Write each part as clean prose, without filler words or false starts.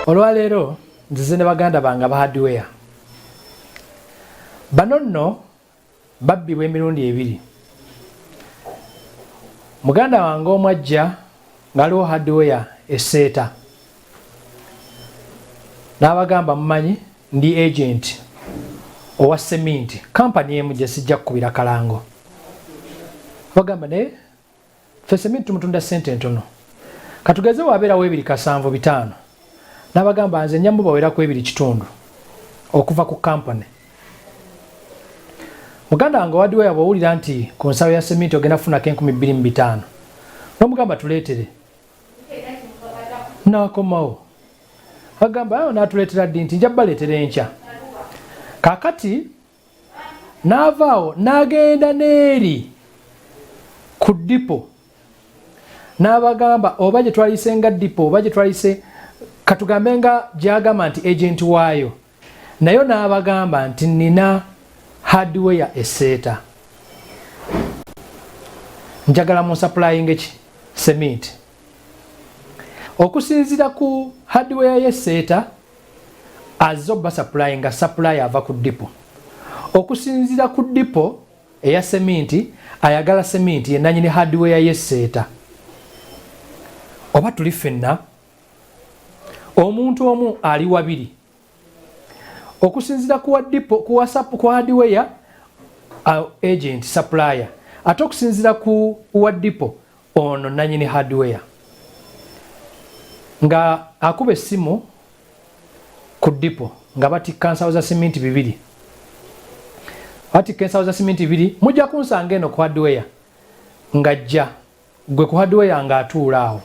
Olwaleero nzize ne baganda bange aba hardware. Bano nno babbibwa emirundi ebiri. Muganda wange omwajja ngaliwo hardware eseeta. N'abagamba mumanyi ndi agent owa cement company emu gye sijja kukubira kalango. Bagamba ne fe cement tumutunda sente ntono. Katugeze wabeerawo 2.75. N'abagamba nze nnyammu bawerako 2.5 okuva ku company. Muganda wange hardware bw'owulira nti ku nsawo ya cement ogenda kufunako 2,500. N'omugamba tuleetere. N'akomawo. Bagamba ayo n'atuleetera ddi nti nja baleetera enkya. Kaakati n'avaawo n'agenda n'eri ku dipo. N'abagamba oba gye twalise nga dipo oba gye twalise katugambe nga gy'agamba nti agent waayo. Nayo n'abagamba nti nina hardware eseeta. Njagala mu supplying eki cement. Okusinzira ku hardware y'eseeta azzo ba supplying supply ava ku dipo. Okusinzira ku dipo eya cement ayagala cement yenanyini hardware y'eseeta. Oba tuli fenna omuntu omu ali wabiri. Okusinzira ku dipo ku WhatsApp ku hardware agent supplier ate okusinzira ku dipo ono nanyini hardware. Nga akube simu ku dipo nga batikka nsawo za cement 2. Batikka ensawo za cement 2 mujja kunsanga eno ku hardware ngajja gwe ku hardware nga atuula awo.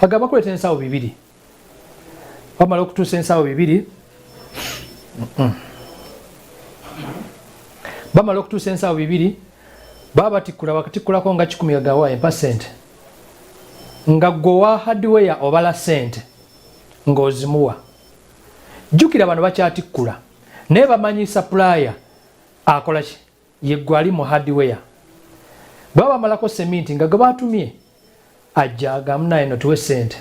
Bagamba kuleeta ensawo 2. Bamala okutuusa ensawo 2. Bamala okutuusa ensawo 2 baba batikkula bakatikkulako nga 10 gawa %. Nga gwe hardware obala sente ng'ozimuwa. Jjukira bano bakyatikkula naye bamanyi supplier akola ki ye gwe ali mu hardware. Baba bamalako cement nga gwe batumye ajja agamba naye no tuwe sente.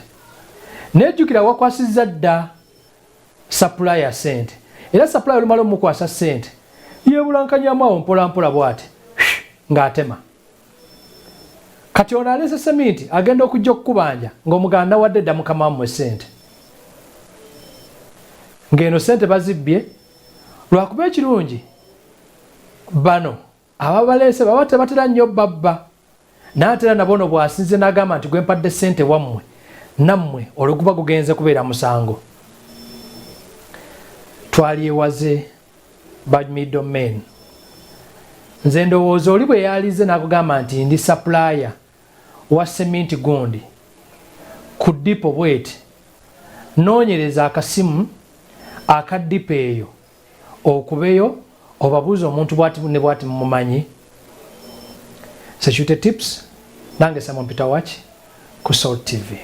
Naye jjukira wakwasizza dda supplier sente. Era supplier olumala omukwasa sente yeebulankanyamu awo mpola mpola bw'ati ng'atema. Kati ono alese cement agenda okujja okukubanja ng'omuganda wadde dda mukama wammwe sente. Ng'eno sente bazibbye lwakuba ekirungi bano ababaleese baba tebatera nnyo babba. N'atera nabono bw'asinze n'agamba nti gwe mpadde sente wammwe nammwe oluguba gugenze kubeera musango. Twalyewaze ba middlemen. Nze ndowooza oli bwe yalize n'akugamba nti ndi supplier wa cement gundi ku dipo bweti noonyereza akasimu aka dipo eyo okubeyo obabuuza omuntu bwati ne bwati mumumanyi. Security tips nange Simon Peter Watch ku Salt TV.